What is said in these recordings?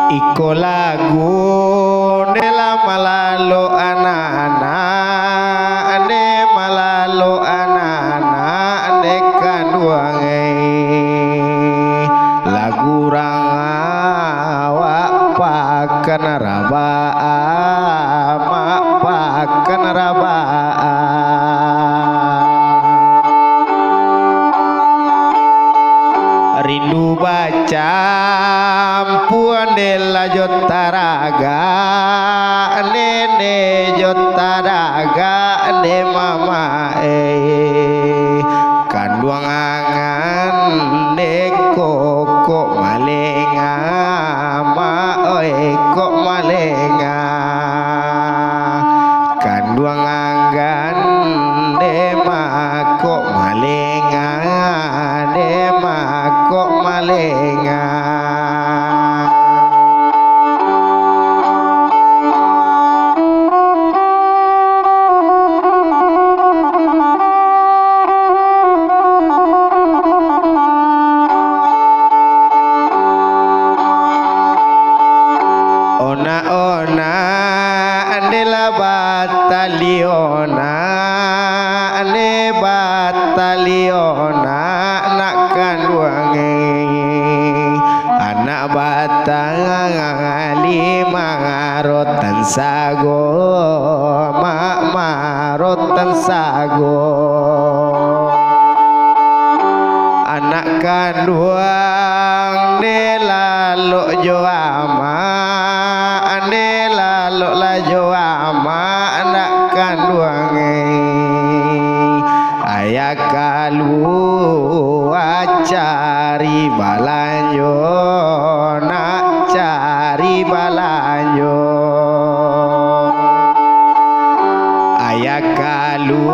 Iko lagu nela malalo anak-anak ane malalo anak-anak ane kanduangai lagu rangawa pakan rabaa mak pakan rabaa rindu baca puan dela jotaraga nene jotaraga ne mama kanduang angan ne kok malenga ma kok malenga kanduang angan ne ma kok malenga ne ma kok malenga bataliona ane bataliona nak kanduange anak batang lima rotan sago mak marotan sago anak kanduang ne lalu joama ane lalu la joama anak kanduange ayah kalu cari balanyo nak cari balanyo ayah kalu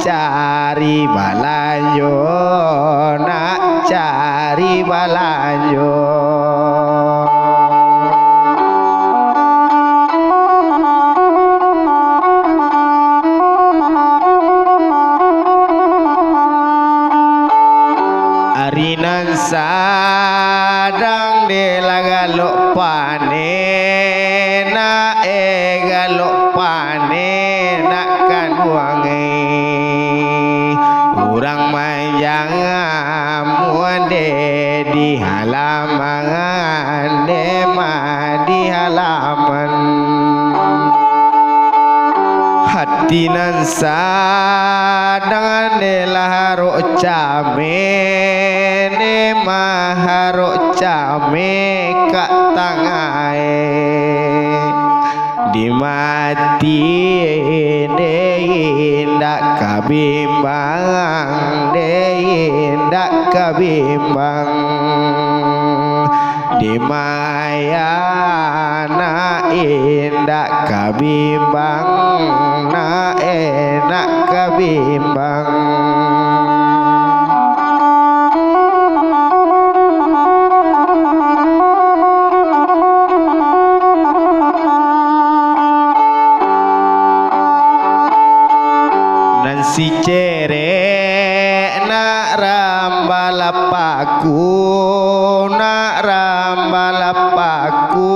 cari balanyo nak cari balanyo arinan sadang delagalok pane na galok pane nak kanduange urang manjang muande di halaman dema di halaman hati nan sadang delaharo came ne maharo came kak tangae dimati indak kabimbang indak kabimbang dimaya na indak kabimbang na enak kabimbang si cere nak rambalapaku nak rambalapaku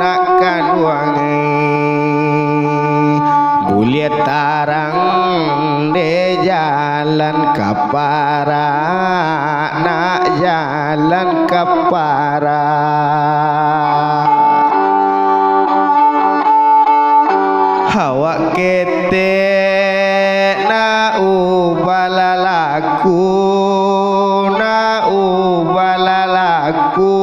nak kanduange buliet tarang de jalan kapara nak jalan kapara hawa kete na ubalalaku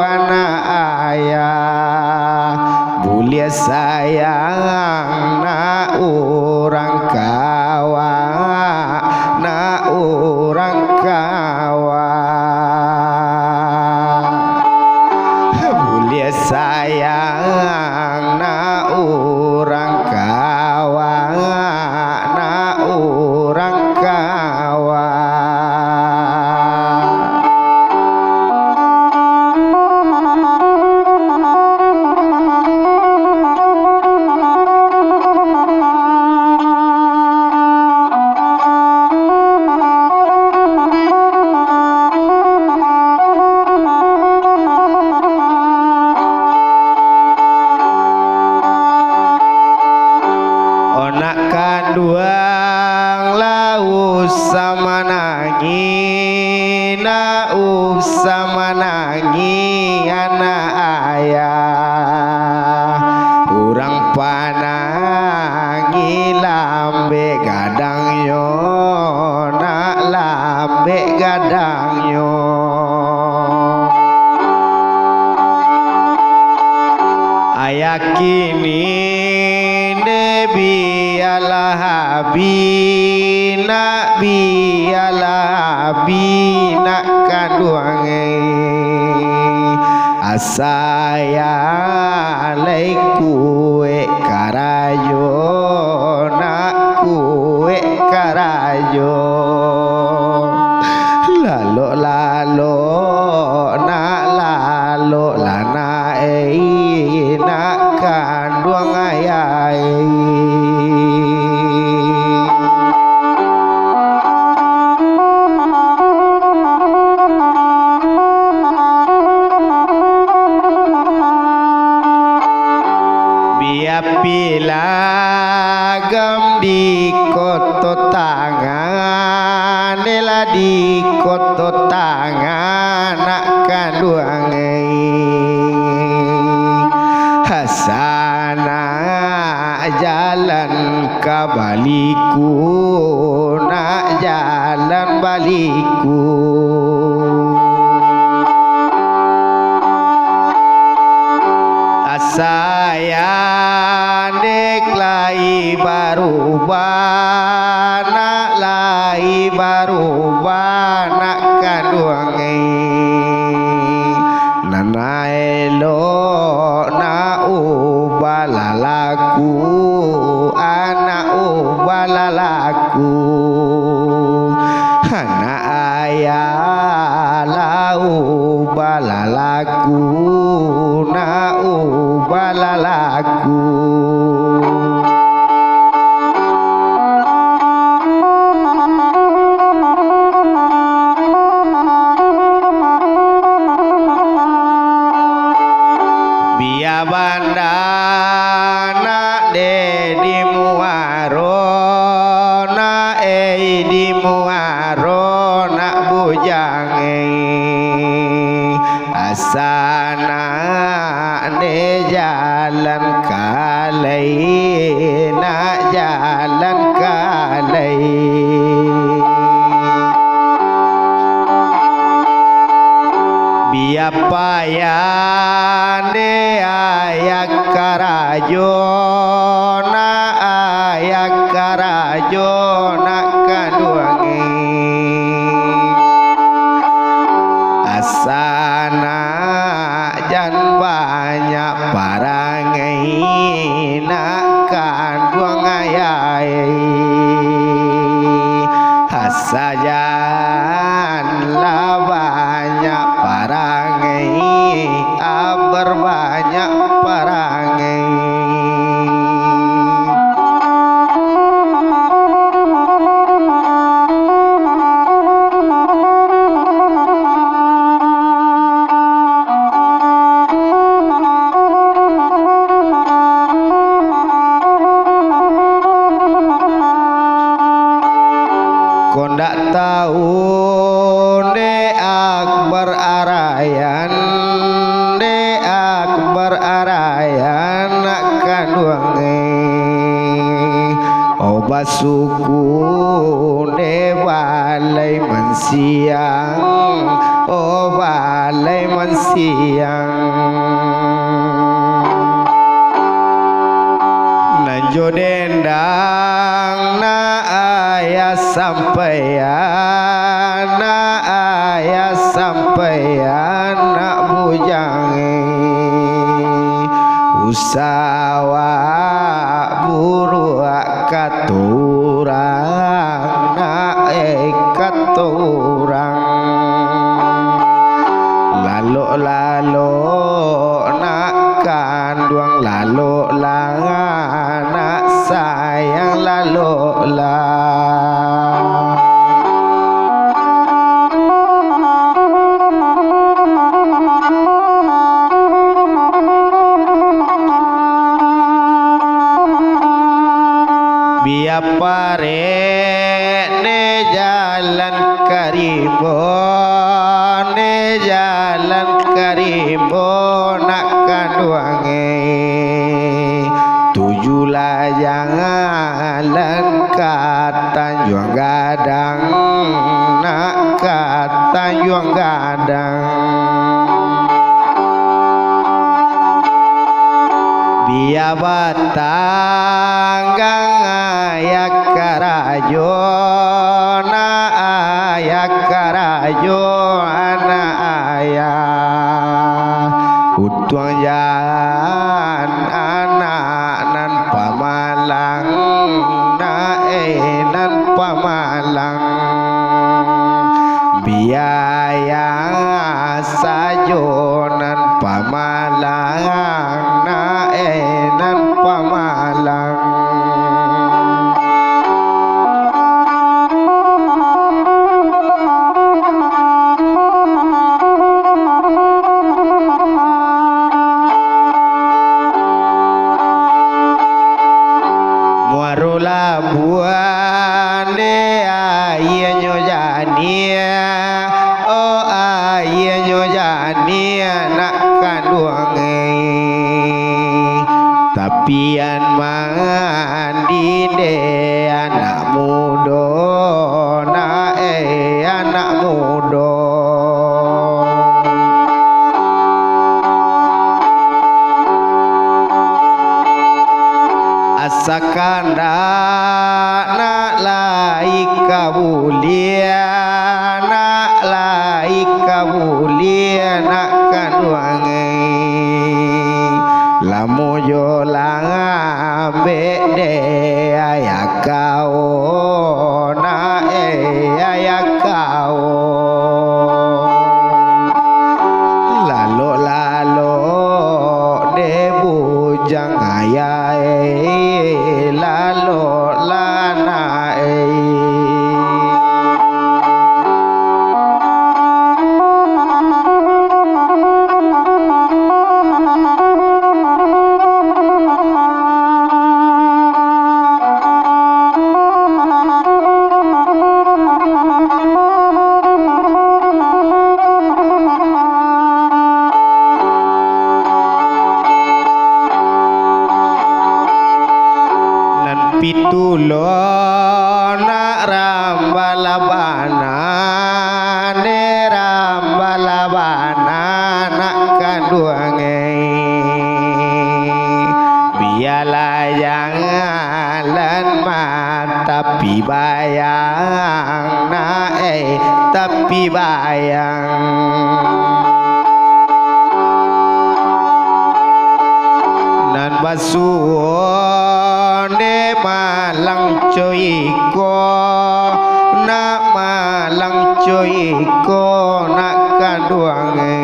anak ayah bulia sayang na orang kawa na orang kawa panangi anak ayah urang panangi lambe gadang yo nak lambe gadang yo ayakini Nabi alahabi Nabi alahabi nak kaduange asaya laikue karayo nak kue karayo lalo lalo nak lalo lana nak kanduang ayai pilagam di koto tangan nela di koto tangan nak kanduange hasana jalan kabaliku nak jalan baliku saya lai barubah nak lai barubah nak kanduange nanaelo na ubalalaku anak ubalalaku anak ayah lau balalaku na ubalalaku bandana de di muaro na di muaro nak bujange asana de jalan kalai nak jalan kalai biapayan de ayak karajo na ayak karajo nak kaduange asana jan banyak parangai nak kaduang ayai asajan lah banyak parangai berbanyak parangai kau ndak tahu de akbar arayan nak kanduange obat suku de balai mensiang balai mensiang nanjo dendang na ayah sampeyan na ayah sampeyan nak bujange usawa buruak katurang na katurang lalo lalo nak kanduang lalo nak sayang lalo pare ne jalan karibon ne jalan lan karimbo nak kanduange tujuh lajangan lan katanjuang gadang nak katanjuang gadang biya batanggang ayak karajo na ayak karajo ana ayah utuang jalan anak nan pamalang na nan pamalang biaya sajonan pamalang na nan pamalang muarula buane ayenyo jania oh ayenyo jania nak kanduange tapian mandi de anak mudo na anak mudo asakanda nak laik kabulia nak laik kabulia nak kanduange lamu yo langambe de ayak kau na ayak kau lalo lalo de bujang ayah lalo lana pitulo nak rambalabana ne rambalabana nak kanduange biala jangan lan mata tapi bayang na tapi bayang nan basuh ne malang coiko nak malang coiko nak kanduange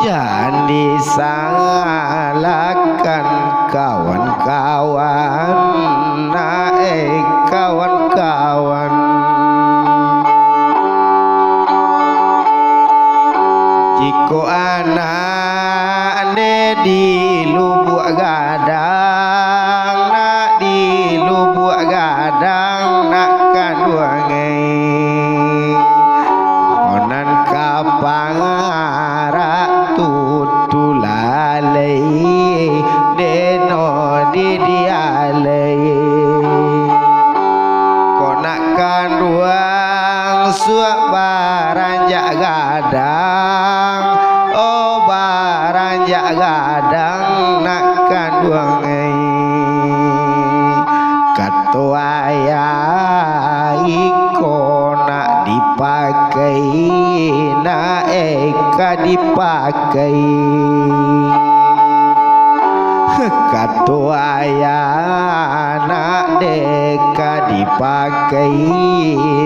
jangan disalahkan kawan-kawan nak kawan-kawan jiko anak ne di lubuk gadang nak di lubuk gadang nak kanduange onan kapangara tutulalai deno di dialai konak kanduang suak baranjak gadang oh baranjak gadang nak kanduange katuaya iko nak dipakai na eka dipakai katuaya nak deka dipakai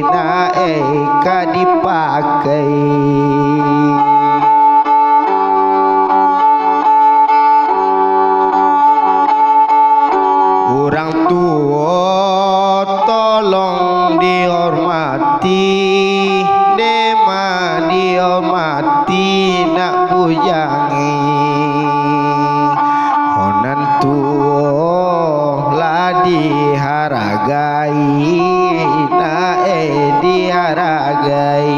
na eka dipakai orang tua tolong dihormati nema dihormati nak pujangi onan tua lah diharagai na diharagai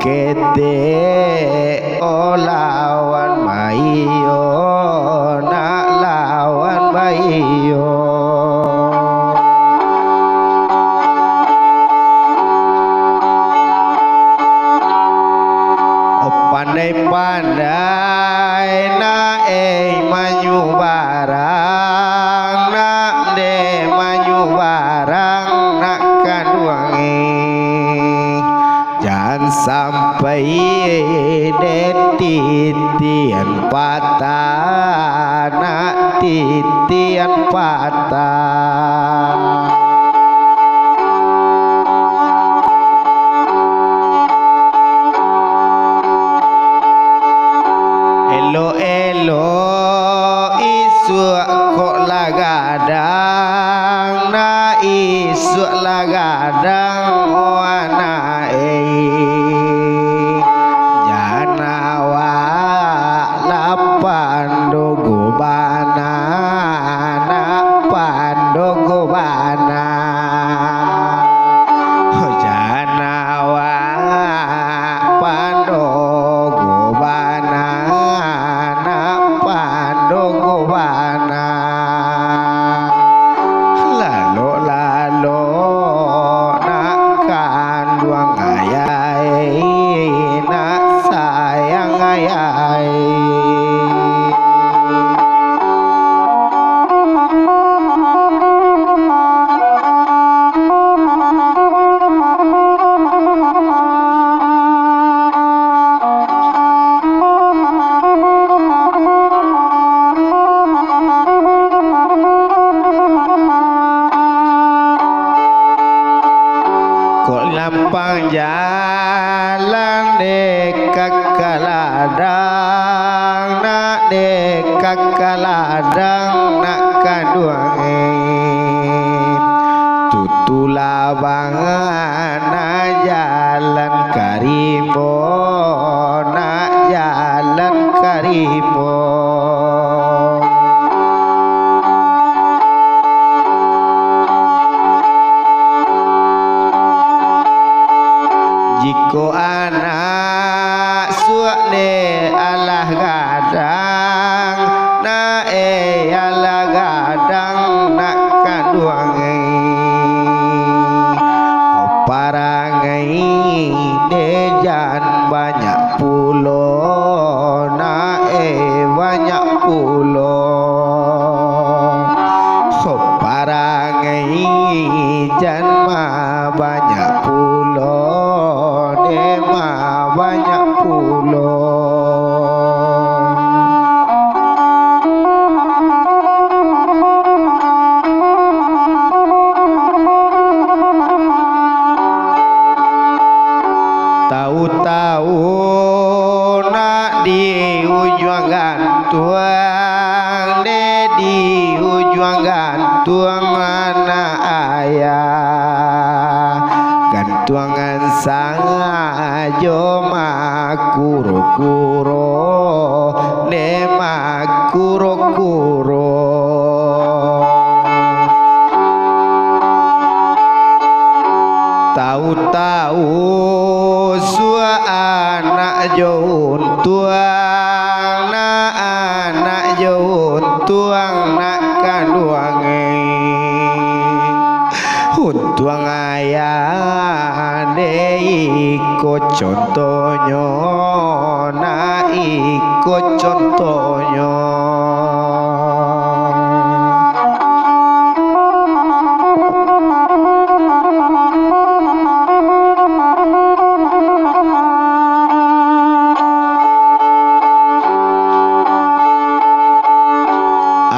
kete lawan bayo nak lawan bayo pandai-pandai na manyu barang nak de manyu barang nak kaduange jangan sampai titian patah nak titian patah elo isu kok lagadang na isu lagadang wana janawa lapan dogo bana na pandogo bana janawa pandogo bana pandogo bana lalo nak kanduang ayai nak sayang ayai lampang jalan dekat kaladang nak dekat kaladang nak kaduange tutulabangan nak jalan karimo nak jalan karimo jiko anak suakne alah gadang na alah gadang nak kaduange parangai dejan banyak pulo na banyak pulo parangai janma banyak pulo banyak pulo tahu-tahu nak di ujung gantuang di ujung gantuang anak ayah gantuangan sangajo makuro-kuro ne makuro-kuro tahu-tahu sua anak jauh tuang na anak jauh tuang nak kanduange untuang ayah iko contohnya na iko contohnya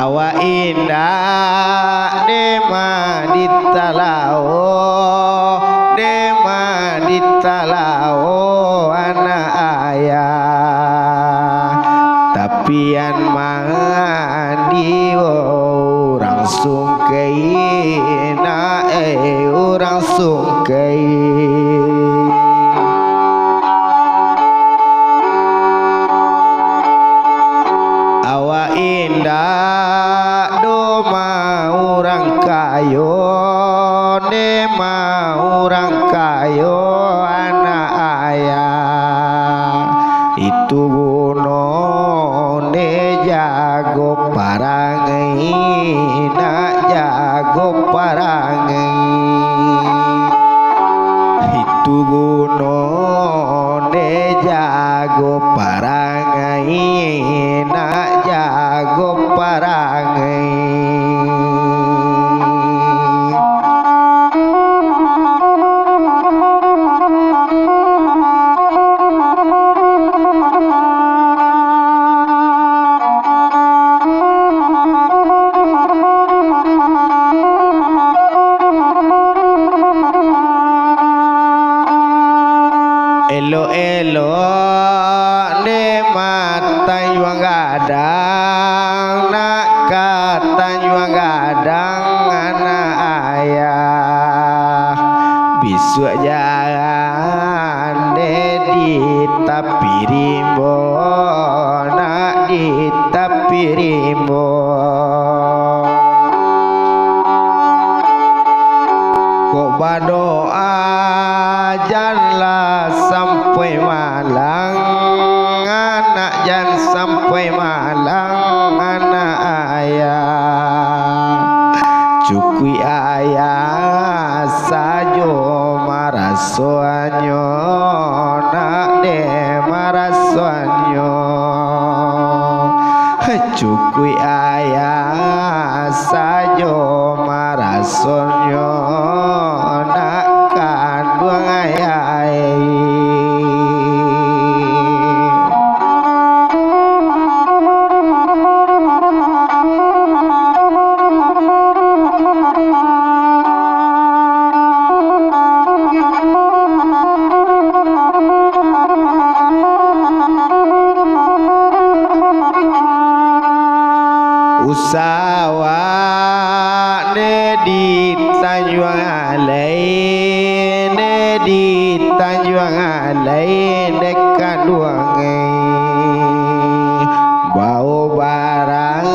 awa indah dema ditalao anak ayah tapian mandi orang sungkai na orang sungkai awa indah doma orang kayo nema orang kayo anak ayah pituguno ne jago parangai nak jago parangai elo ne mata juang gadang nak kata juang gadang anak ayah bisu jalan de di tapi rimbo nak di tapi rimbo kok berdoa janganlah sampai malang anak jangan sampai malang anak ayah cukui ayah sajo marasuanyo nak de marasuanyo cukui ayah sajo marasuanyo nak kandung ayah usawa ne di Tanjung Alai ne di Tanjung Alai dekat duangai bau barang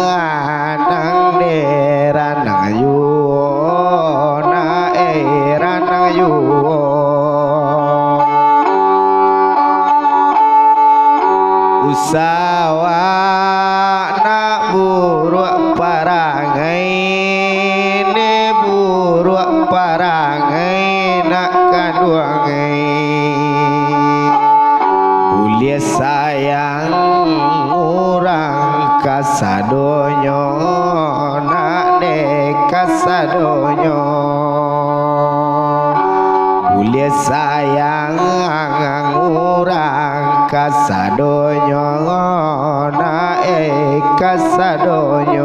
nang dera nang yuo na era nang yuo usawa nak buruk parangai ne buruk parangai nak kanduangai boleh sayang orang kasadonyo nak de kasadonyo boleh sayang orang kasadonyo na kasadonyo